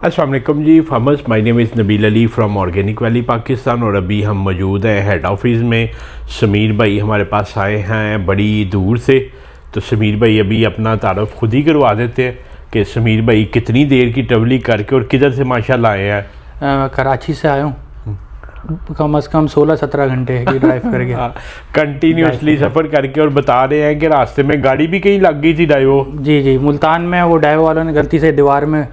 अस्सलाम वालेकुम जी farmers, my name is Nabeel Ali from organic valley Pakistan. और अभी हम मौजूद हैं हेड ऑफिस में। समीर भाई हमारे पास आए हैं बड़ी दूर से। तो समीर भाई अभी अपना तारुफ खुद ही करवा देते हैं कि समीर भाई कितनी देर की ट्रैवलिंग करके और किधर से माशाल्लाह आए हैं। कराची से आया हूँ, कम से कम 16-17 घंटे की ड्राइव करके कंटिन्यूसली सफ़र करके। और बता रहे हैं कि रास्ते में गाड़ी भी कहीं लग गई थी डाइवो। जी, मुल्तान में वो डाइवो वालों ने गलती से दीवार में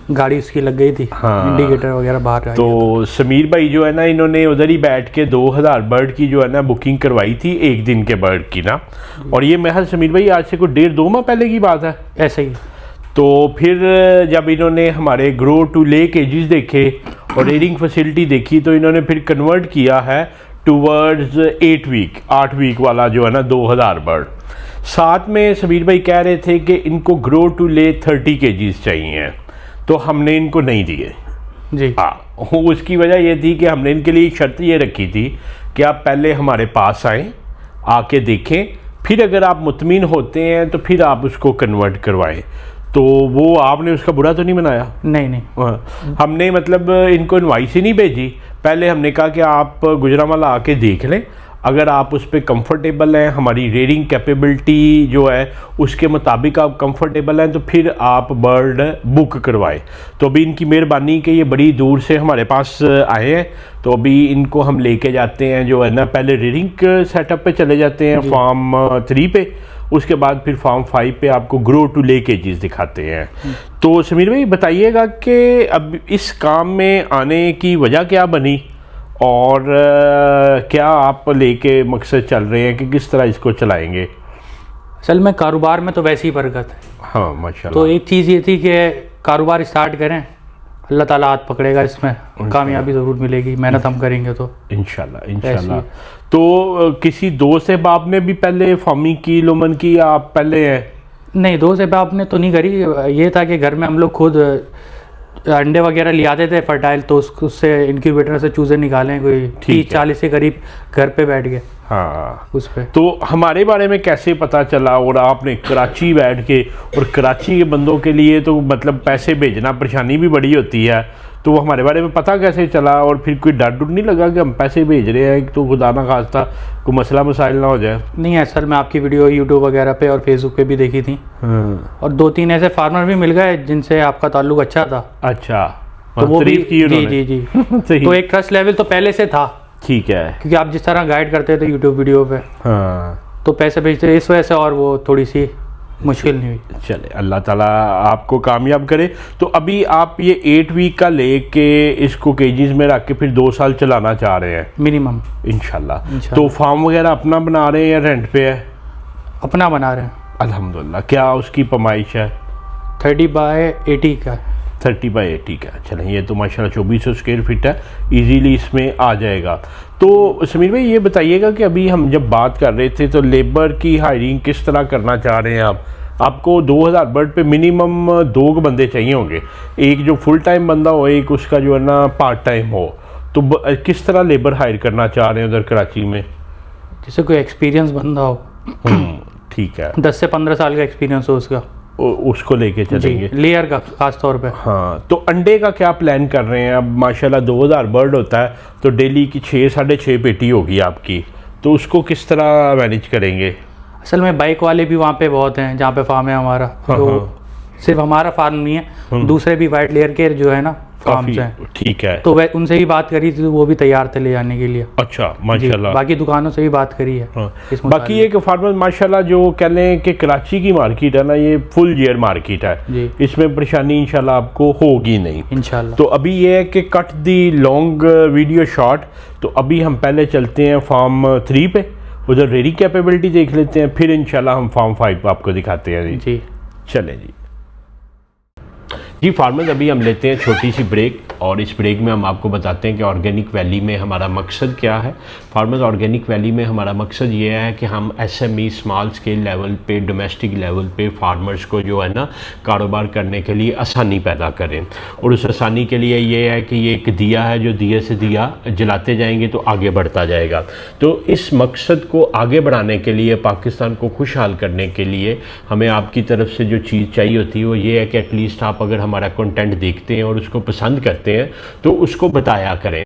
गाड़ी उसकी लग गई थी। हाँ, इंडिकेटर वगैरह बाहर। तो समीर भाई जो है ना, इन्होंने उधर ही बैठ के 2000 बर्ड की जो है ना बुकिंग करवाई थी, एक दिन के बर्ड की ना। और ये महज समीर भाई आज से कुछ 1.5-2 माह पहले की बात है, ऐसे ही। तो फिर जब इन्होंने हमारे ग्रो टू ले केजेस देखे और रेयरिंग फैसिलिटी देखी, तो इन्होंने फिर कन्वर्ट किया है टूवर्ड्स 8 वीक वाला जो है ना 2000 बर्ड। साथ में समीर भाई कह रहे थे कि इनको ग्रो टू ले 30 केजीज चाहिए, तो हमने इनको नहीं दिए जी। हाँ, उसकी वजह ये थी कि हमने इनके लिए एक शर्त ये रखी थी कि आप पहले हमारे पास आएँ, आके देखें, फिर अगर आप मुतमिन होते हैं तो फिर आप उसको कन्वर्ट करवाएं। तो वो आपने उसका बुरा तो नहीं बनाया? नहीं। हमने मतलब इनको इनवाइस ही नहीं भेजी। पहले हमने कहा कि आप गुजरांवाला आके देख लें, अगर आप उस पर कंफर्टेबल हैं, हमारी रेयरिंग कैपेबिलिटी जो है उसके मुताबिक आप कंफर्टेबल हैं, तो फिर आप बर्ड बुक करवाएं। तो अभी इनकी मेहरबानी कि ये बड़ी दूर से हमारे पास आए हैं, तो अभी इनको हम लेके जाते हैं जो है ना, पहले रेयरिंग सेटअप पे चले जाते हैं फार्म 3 पे, उसके बाद फिर फार्म 5 पे आपको ग्रो टू ले केजेस दिखाते हैं। तो समीर भाई बताइएगा कि अब इस काम में आने की वजह क्या बनी और क्या आप लेके मकसद चल रहे हैं कि किस तरह इसको चलाएंगे? असल में कारोबार में तो वैसी ही बरकत है। हाँ माशाल्लाह। तो एक चीज़ ये थी कि कारोबार स्टार्ट करें, अल्लाह ताला हाथ पकड़ेगा, इसमें कामयाबी ज़रूर मिलेगी, मेहनत हम करेंगे तो इंशाल्लाह। तो किसी दोस्त से बाप ने भी पहले फार्मिंग की, लोमन की, या आप पहले हैं? नहीं, दोस्त से बाप ने तो नहीं करी। ये था कि घर में हम लोग खुद अंडे वगैरह ले आते थे फर्टाइल, तो उससे इनक्यूबेटर से चूजे निकालें, कोई 30-40 के करीब घर पे बैठ गए। हाँ, उस पे तो हमारे बारे में कैसे पता चला? और आपने कराची बैठ के, और कराची के बंदों के लिए तो मतलब पैसे भेजना परेशानी भी बड़ी होती है, तो वो हमारे बारे में पता कैसे चला? और फिर कोई डर नहीं लगा कि हम पैसे भेज रहे हैं तो खुदा ना खास्ता कोई मसला मसाइल ना हो जाए? नहीं, असल में आपकी वीडियो यूट्यूब वगैरह पे और फेसबुक पे भी देखी थी। और 2-3 ऐसे फार्मर भी मिल गए जिनसे आपका ताल्लुक अच्छा था। अच्छा, तो वो भी जी तो एक ट्रस्ट लेवल तो पहले से था। ठीक है, क्योंकि आप जिस तरह गाइड करते थे यूट्यूब वीडियो पे, हाँ, तो पैसे भेजते इस वजह से, और वो थोड़ी सी मुश्किल नहीं हुई। चले, अल्लाह ताला आपको कामयाब करे। तो अभी आप ये 8 वीक का लेके इसको केजीज में रख के फिर 2 साल चलाना चाह रहे हैं मिनिमम इंशाल्लाह। तो फार्म वगैरह अपना बना रहे हैं या रेंट पे है? अपना बना रहे हैं अल्हम्दुलिल्लाह। क्या उसकी पैमाइश है? 30x80 का। 30x80 का। चलें, ये तो माशाल्लाह 2400 स्क्वायर फीट है, इजीली इसमें आ जाएगा। तो समीर भाई ये बताइएगा कि अभी हम जब बात कर रहे थे तो लेबर की हायरिंग किस तरह करना चाह रहे हैं आप? आपको 2000 बर्ड पे मिनिमम 2 बंदे चाहिए होंगे, एक जो फुल टाइम बंदा हो, एक उसका जो है ना पार्ट टाइम हो। तो किस तरह लेबर हायर करना चाह रहे हैं उधर कराची में? जैसे कोई एक्सपीरियंस बंदा हो, ठीक है, 10 से 15 साल का एक्सपीरियंस हो उसका, उसको लेके चलेंगे, लेयर का खास तौर पे। हाँ, तो अंडे का क्या प्लान कर रहे हैं? अब माशाल्लाह 2000 बर्ड होता है तो डेली की 6-6.5 पेटी होगी आपकी, तो उसको किस तरह मैनेज करेंगे? असल में बाइक वाले भी वहाँ पे बहुत हैं जहाँ पे फार्म है हमारा। तो सिर्फ हमारा फार्म नहीं है, दूसरे भी वाइट लेयर के जो है ना फार्म्स हैं। ठीक है, तो वह उनसे भी बात करी थी, तो वो भी तैयार थे ले जाने के लिए। अच्छा माशाल्लाह। बाकी दुकानों से भी बात करी है। बाकी एक फार्मर माशाल्लाह जो कह लें कि कराची की मार्केट है ना, ये फुल ईयर मार्केट है, इसमें परेशानी इंशाल्लाह आपको होगी नहीं इंशाल्लाह। तो अभी ये है कि कट दी लॉन्ग वीडियो शॉर्ट, तो अभी हम पहले चलते हैं फार्म 3 पे, उधर रेयरिंग कैपेबिलिटी देख लेते हैं, फिर इंशाल्लाह हम फार्म 5 आपको दिखाते हैं जी। चलें जी फार्मर्स, अभी हम लेते हैं छोटी सी ब्रेक। और इस ब्रेक में हम आपको बताते हैं कि ऑर्गेनिक वैली में हमारा मकसद क्या है। फार्मर्स ऑर्गेनिक वैली में हमारा मकसद ये है कि हम SME स्मॉल स्केल लेवल पे, डोमेस्टिक लेवल पे फार्मर्स को जो है ना कारोबार करने के लिए आसानी पैदा करें। और उस आसानी के लिए ये है कि ये एक दिया है, जो दिए से दिया जलाते जाएंगे तो आगे बढ़ता जाएगा। तो इस मकसद को आगे बढ़ाने के लिए, पाकिस्तान को खुशहाल करने के लिए हमें आपकी तरफ से जो चीज़ चाहिए होती है वो ये है कि एटलीस्ट आप अगर हमारा कंटेंट देखते हैं और उसको पसंद करते हैं तो उसको बताया करें।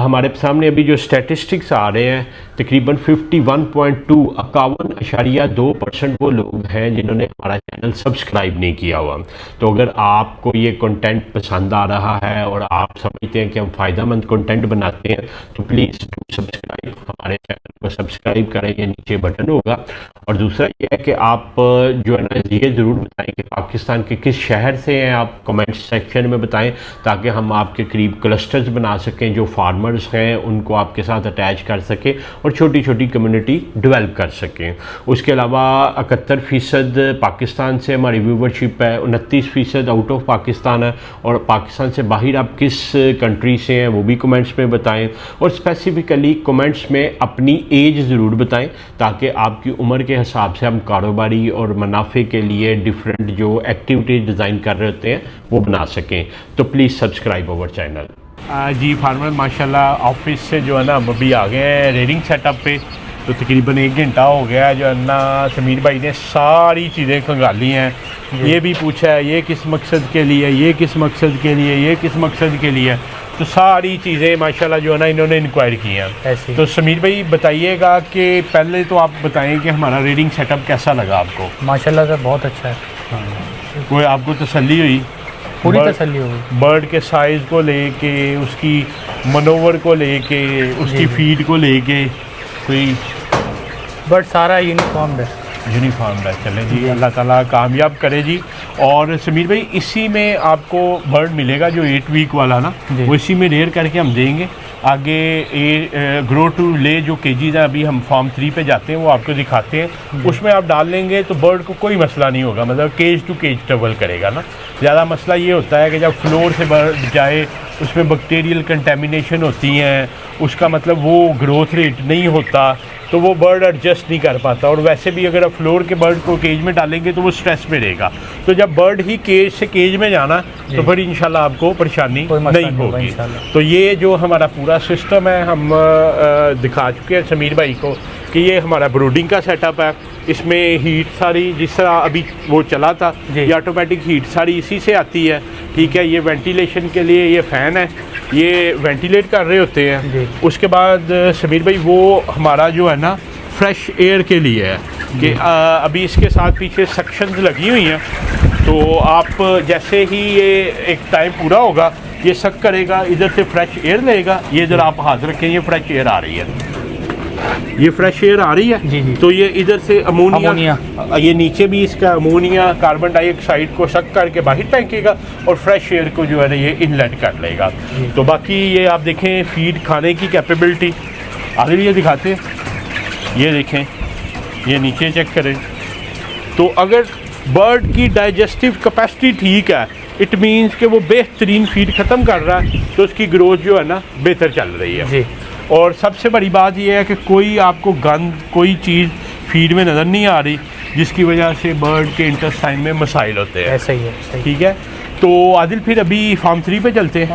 हमारे सामने अभी जो स्टैटिस्टिक्स आ रहे हैं, तकरीबन 51.2% वो लोग हैं जिन्होंने हमारा चैनल सब्सक्राइब नहीं किया हुआ। तो अगर आपको ये कंटेंट पसंद आ रहा है और आप समझते हैं कि हम फ़ायदेमंद कंटेंट बनाते हैं तो प्लीज़ सब्सक्राइब, हमारे चैनल को सब्सक्राइब करें, ये नीचे बटन होगा। और दूसरा ये है कि आप जो है ना ये ज़रूर बताएं कि पाकिस्तान के किस शहर से हैं, आप कमेंट सेक्शन में बताएं ताकि हम आपके करीब क्लस्टर्स बना सकें, जो फार्मर्स हैं उनको आपके साथ अटैच कर सकें और छोटी छोटी कम्युनिटी डेवलप कर सकें। उसके अलावा 71% पाकिस्तान से हमारी व्यूवरशिप है, 29% आउट ऑफ पाकिस्तान है। और पाकिस्तान से बाहर आप किस कंट्री से हैं वो भी कमेंट्स में बताएं। और स्पेसिफ़िकली कमेंट्स में अपनी एज ज़रूर बताएं ताकि आपकी उम्र के हिसाब से हम कारोबारी और मुनाफे के लिए डिफरेंट जो एक्टिविटीज़ डिज़ाइन कर रहे होते हैं वो बना सकें। तो प्लीज़ सब्सक्राइब अवर चैनल। जी फार्मर माशाल्लाह ऑफिस से जो है ना हम अभी आ गए हैं रेडिंग सेटअप पे। तो तकरीबन 1 घंटा हो गया है जो है ना समीर भाई ने सारी चीज़ें खंगाली हैं। ये भी पूछा है ये किस मकसद के लिए, ये किस मकसद के लिए, ये किस मकसद के लिए। तो सारी चीज़ें माशाल्लाह जो है ना इन्होंने इंक्वायर की हैं। तो समीर भाई बताइएगा कि पहले तो आप बताएं कि हमारा रीडिंग सेटअप कैसा लगा आपको। माशाल्लाह सर बहुत अच्छा है। कोई आपको तसल्ली हुई? पूरी तसल्ली हुई। बर्ड के साइज़ को लेके, उसकी मनोवर को लेके, उसकी फीड को लेके कोई बर्ड सारा यूनिफॉर्म है। यूनिफॉर्म है। चलें जी, अल्लाह ताला कामयाब करे जी। और समीर भाई इसी में आपको बर्ड मिलेगा जो 8 वीक वाला ना, वो इसी में रेयर करके हम देंगे। आगे ग्रो टू ले जो केजीज है अभी हम फॉर्म 3 पे जाते हैं वो आपको दिखाते हैं। उसमें आप डाल लेंगे तो बर्ड को कोई मसला नहीं होगा, मतलब केज टू केज ट्रेवल करेगा ना। ज़्यादा मसला ये होता है कि जब फ्लोर से बर्ड जाए उसमें बैक्टीरियल कंटेमिनेशन होती हैं, उसका मतलब वो ग्रोथ रेट नहीं होता तो वो बर्ड एडजस्ट नहीं कर पाता। और वैसे भी अगर आप फ्लोर के बर्ड को केज में डालेंगे तो वो स्ट्रेस में रहेगा। तो जब बर्ड ही केज से केज में जाना तो फिर इंशाल्लाह आपको परेशानी नहीं होगी। तो ये जो हमारा पूरा सिस्टम है हम दिखा चुके हैं समीर भाई को कि ये हमारा ब्रूडिंग का सेटअप है। इसमें हीट सारी जिस तरह अभी वो चला था ये ऑटोमेटिक हीट सारी इसी से आती है। ठीक है, ये वेंटिलेशन के लिए ये फ़ैन है, ये वेंटिलेट कर रहे होते हैं। उसके बाद समीर भाई वो हमारा जो है ना फ्रेश एयर के लिए है कि अभी इसके साथ पीछे सक्शंस लगी हुई हैं। तो आप जैसे ही ये एक टाइम पूरा होगा ये सक करेगा, इधर से फ्रेश एयर लेगा। ये इधर आप हाथ रखें, ये फ्रेश एयर आ रही है, ये फ्रेश एयर आ रही है। जी। तो ये इधर से अमोनिया, ये नीचे भी इसका अमोनिया कार्बन डाइऑक्साइड को सक करके बाहर फेंकेगा और फ्रेश एयर को जो है ना ये इनलेट कर लेगा। तो बाकी ये आप देखें फीड खाने की कैपेबिलिटी आगे भी ये दिखाते हैं, ये देखें, ये नीचे चेक करें। तो अगर बर्ड की डाइजेस्टिव कैपेसिटी ठीक है, इट मीन्स कि वो बेहतरीन फीड ख़त्म कर रहा है तो उसकी ग्रोथ जो है ना बेहतर चल रही है जी। और सबसे बड़ी बात यह है कि कोई आपको गंद, कोई चीज़ फीड में नज़र नहीं आ रही जिसकी वजह से बर्ड के इंटेस्टाइन में मसाइल होते हैं। सही है, ठीक है। तो आदिल फिर अभी फार्म 3 पे चलते हैं।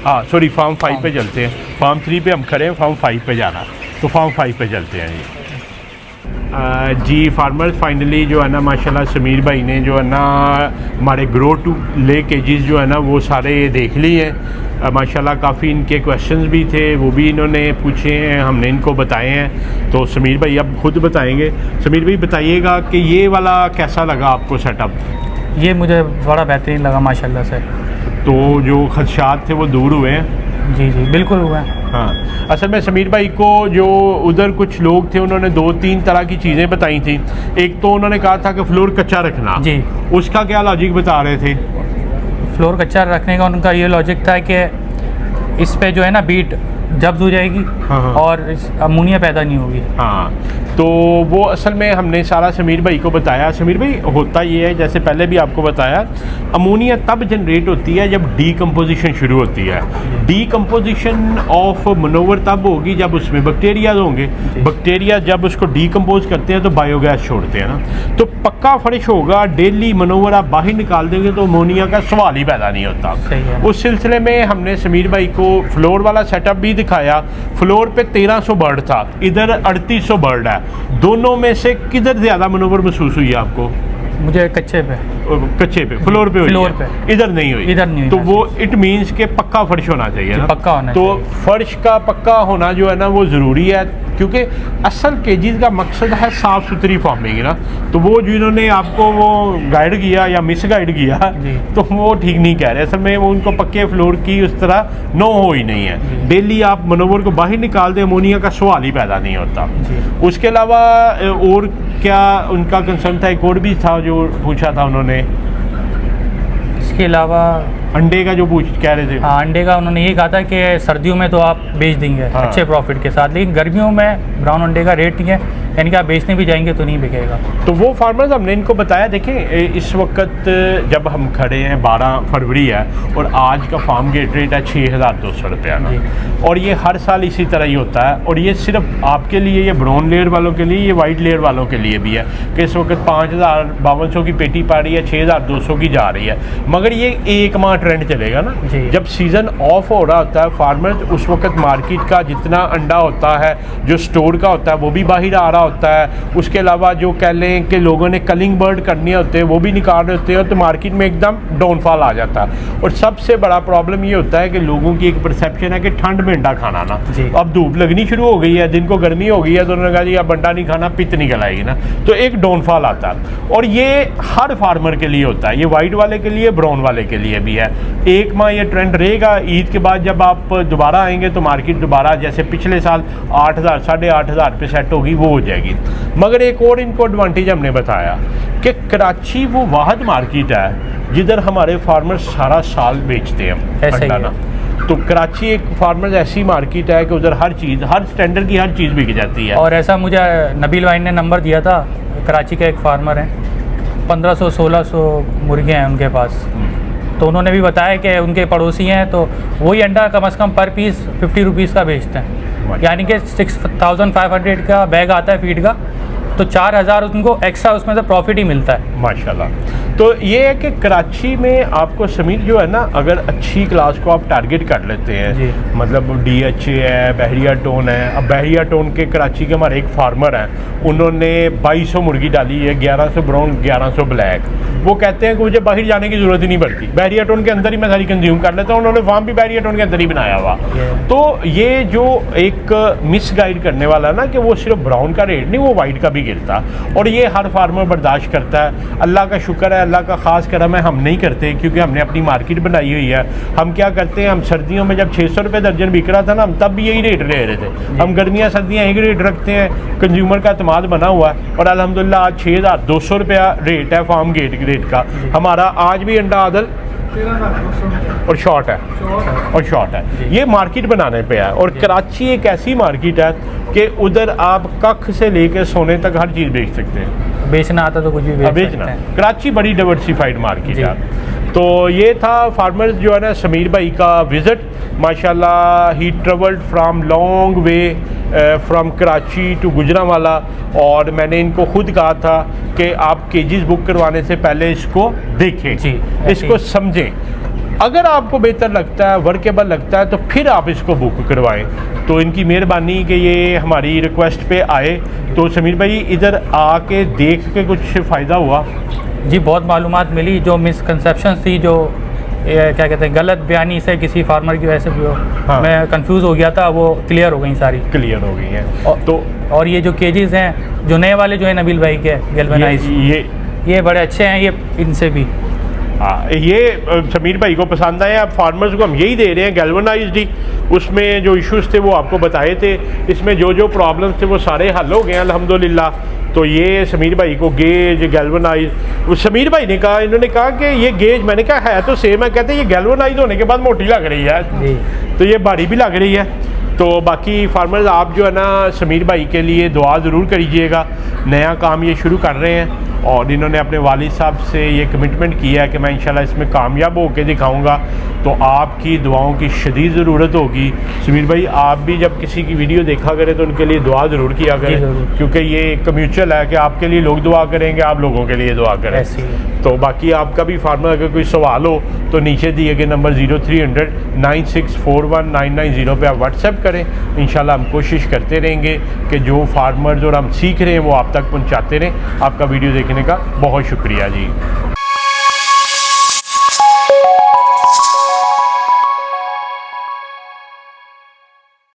हाँ सॉरी, फार्म 5 पे चलते हैं। फार्म 3 पे हम खड़े हैं, फार्म 5 पे जाना, तो फार्म 5 पे चलते हैं जी। फार्मर्स फाइनली जो है ना माशाल्लाह समीर भाई ने जो है ना हमारे ग्रो टू ले केजेस जो है ना वो सारे देख लिए हैं। माशाल्लाह काफ़ी इनके क्वेश्चंस भी थे, वो भी इन्होंने पूछे हैं, हमने इनको बताए हैं। तो समीर भाई अब खुद बताएंगे। समीर भाई बताइएगा कि ये वाला कैसा लगा आपको सेटअप? ये मुझे बड़ा बेहतरीन लगा माशाल्लाह से। तो जो खदशात थे वो दूर हुए हैं? जी जी बिल्कुल हुआ है। हाँ, असल में समीर भाई को जो उधर कुछ लोग थे उन्होंने 2-3 तरह की चीज़ें बताई थी। एक तो उन्होंने कहा था कि फ्लोर कच्चा रखना जी, उसका क्या लॉजिक बता रहे थे? फ्लोर कच्चा रखने का उनका ये लॉजिक था कि इस पे जो है ना बीट जब्त हो जाएगी और अमोनिया पैदा नहीं होगी। हाँ, तो वो असल में हमने सारा समीर भाई को बताया। समीर भाई, होता ये है, जैसे पहले भी आपको बताया, अमोनिया तब जनरेट होती है जब डीकम्पोजिशन शुरू होती है। डीकम्पोजिशन ऑफ मनोवर तब होगी जब उसमें बैक्टीरिया होंगे। बैक्टीरिया जब उसको डीकम्पोज करते हैं तो बायोगैस छोड़ते हैं ना, तो पक्का फ्रेश होगा। डेली मनोवर आप बाहर निकाल देंगे तो अमोनिया का सवाल ही पैदा नहीं होता। उस सिलसिले में हमने समीर भाई को फ्लोर वाला सेटअप भी दिखाया। फ्लोर पे 1300 बर्ड था, इधर 3800 बर्ड है। दोनों में से किधर ज़्यादा मनोवर महसूस हुई आपको? मुझे कच्चे पे फ्लोर पे फ्लोर पे, इधर नहीं हुई। तो वो इट मीन्स के पक्का फर्श होना चाहिए ना, पक्का होना तो फर्श का पक्का होना जो है ना वो ज़रूरी है, क्योंकि असल केजीज का मकसद है साफ़ सुथरी फार्मिंग ना। तो वो जिन्होंने आपको वो गाइड किया या मिस गाइड किया तो वो ठीक नहीं कह रहे। असल में वो उनको पक्के फ्लोर की उस तरह नो हो ही नहीं है। डेली आप मनोवर को बाहर निकाल दें, अमोनिया का सवाल ही पैदा नहीं होता। उसके अलावा और क्या उनका कंसर्न था? एक और भी था जो पूछा था उन्होंने, इसके अलावा अंडे का जो कह रहे थे। हाँ, अंडे का उन्होंने ये कहा था कि सर्दियों में तो आप बेच देंगे अच्छे प्रॉफिट के साथ, लेकिन गर्मियों में ब्राउन अंडे का रेट नहीं है, यानी कि आप बेचने भी जाएंगे तो नहीं बिकेगा। तो वो फार्मर्स हमने इनको बताया, देखें इस वक्त जब हम खड़े हैं 12 फरवरी है और आज का फार्म गेट रेट है 6200 रुपया ना, और ये हर साल इसी तरह ही होता है। और ये सिर्फ आपके लिए, ये ब्राउन लेयर वालों के लिए, ये वाइट लेयर वालों के लिए भी है कि इस वक्त 5200 की पेटी पा रही है, 6200 की जा रही है। मगर ये एक माह ट्रेंड चलेगा ना, जब सीज़न ऑफ हो रहा होता है फार्मर्स, उस वक्त मार्केट का जितना अंडा होता है जो स्टोर का होता है वो भी बाहर आ रहा होता है। उसके अलावा जो कह लें कि लोगों ने कलिंग बर्ड करने होते हैं वो भी निकाल रहे होते हैं, तो मार्केट में एकदम डाउनफॉल आ जाता है। और सबसे बड़ा प्रॉब्लम ये होता है कि लोगों की एक परसेप्शन है कि ठंड में अंडा खाना ना, अब धूप लगनी शुरू हो गई है, दिन को गर्मी हो गई है, तो उन्होंने कहा जी अब अंडा नहीं खाना, पित्त निकल आएगी ना, तो एक डाउनफॉल आता है। और ये हर फार्मर के लिए होता है, ये वाइट वाले के लिए, ब्राउन वाले के लिए भी है। एक माह ये ट्रेंड रहेगा। ईद के बाद जब आप दोबारा आएंगे तो मार्केट दोबारा जैसे पिछले साल 8000 8500 पे सेट होगी, वो हो जाएगी। मगर एक और इनको एडवांटेज हमने बताया कि कराची वो वाहद मार्केट है जिधर हमारे फार्मर्स सारा साल बेचते हैं अंडा ना। तो कराची एक फार्मर्स ऐसी मार्केट है कि उधर हर चीज़, हर स्टैंडर्ड की हर चीज़ बिक जाती है। और ऐसा मुझे नबील भाई ने नंबर दिया था, कराची का एक फार्मर है, 1500-1600 मुर्गे हैं उनके पास, तो उन्होंने भी बताया कि उनके पड़ोसी हैं तो वही अंडा कम से कम पर पीस 50 रुपीज़ का बेचते हैं, यानी कि 6500 का बैग आता है फीड का, तो 4000 उनको एक्स्ट्रा उसमें से प्रॉफिट ही मिलता है माशाल्लाह। तो ये है कि कराची में आपको समीर जो है ना, अगर अच्छी क्लास को आप टारगेट कर लेते हैं, मतलब DHA है, बहरिया टोन है। अब बहरिया टोन के कराची के हमारे एक फार्मर हैं, उन्होंने 2200 मुर्गी डाली है, 1100 ब्राउन 1100 ब्लैक। वो कहते हैं कि मुझे बाहर जाने की ज़रूरत ही नहीं पड़ती, बहरिया टोन के अंदर ही मैं सारी कंज्यूम कर लेता हूँ। उन्होंने फार्म भी बहरिया टोन के अंदर ही बनाया हुआ। तो ये जो एक मिस गाइड करने वाला ना कि वो सिर्फ ब्राउन का रेट नहीं, वो वाइट का भी गिरता, और ये हर फार्मर बर्दाश्त करता है। अल्लाह का शुक्र है, अल्लाह का ख़ास करम है, हम नहीं करते क्योंकि हमने अपनी मार्केट बनाई हुई है। हम क्या करते हैं, हम सर्दियों में जब 600 रुपये दर्जन बिक रहा था ना, हम तब भी यही रेट ले रहे थे। हम गर्मियाँ सर्दियाँ एक रेट रखते हैं, कंज्यूमर का अतमाद बना हुआ है, और अल्हम्दुलिल्लाह आज 6200 रुपया रेट है फार्म गेट रेट का हमारा। आज भी अंडा आदल और शॉर्ट है, ये मार्केट बनाने पे है। और कराची एक ऐसी मार्केट है कि उधर आप कख से लेकर सोने तक हर चीज़ बेच सकते हैं, बेचना आता तो कुछ भी बेचना। कराची बड़ी डाइवर्सिफाइड मार्केट है। तो ये था फार्मर्स जो है ना समीर भाई का विज़िट। माशाल्लाह he travelled from long way from Karachi to Gujranwala, और मैंने इनको खुद कहा था कि आप केजीज बुक करवाने से पहले इसको देखें, इसको समझें। अगर आपको बेहतर लगता है, वर्केबल लगता है, तो फिर आप इसको बुक करवाएं। तो इनकी मेहरबानी कि ये हमारी रिक्वेस्ट पे आए। तो समीर भाई इधर आके देख के कुछ फ़ायदा हुआ? जी, बहुत मालूमात मिली। जो मिसकंसेप्शन थी, जो क्या कहते हैं गलत बयानी से किसी फार्मर की वजह से मैं कंफ्यूज हो गया था, वो क्लियर हो गई, सारी क्लियर हो गई हैं। और ये जो केजीज हैं, जो नए वाले जो है नबील भाई के गैल्वेनाइज, ये बड़े अच्छे हैं, ये इनसे भी ये समीर भाई को पसंद आए। अब फार्मर्स को हम यही दे रहे हैं गैल्वेनाइज्ड ही। उसमें जो इश्यूज़ थे वो आपको बताए थे, इसमें जो जो प्रॉब्लम्स थे वो सारे हल हो गए हैं अल्हम्दुलिल्लाह। तो ये समीर भाई को गेज गैल्वेनाइज, समीर भाई ने कहा, इन्होंने कहा कि ये गेज, मैंने कहा है तो सेम है, कहते हैं ये गैल्वेनाइज होने के बाद मोटी लग रही है, तो ये भारी भी लग रही है। तो बाकी फार्मर्स आप जो है ना समीर भाई के लिए दुआ ज़रूर करिएगा। नया काम ये शुरू कर रहे हैं और इन्होंने अपने वालिद साहब से ये कमिटमेंट किया है कि मैं इंशाल्लाह इसमें कामयाब होकर दिखाऊंगा। तो आपकी दुआओं की शदीद ज़रूरत होगी। समीर भाई आप भी जब किसी की वीडियो देखा करें तो उनके लिए दुआ ज़रूर किया करें, क्योंकि ये एक म्यूचुअल है कि आपके लिए लोग दुआ करेंगे, आप लोगों के लिए दुआ करें। तो बाकी आपका भी फार्मर अगर कोई सवाल हो तो नीचे दिए गए नंबर 0300 9641 990 पे आप व्हाट्सएप करें। इंशाल्लाह हम कोशिश करते रहेंगे कि जो फार्मर्स और हम सीख रहे हैं वो आप तक पहुंचाते रहें। आपका वीडियो देखने का बहुत शुक्रिया जी।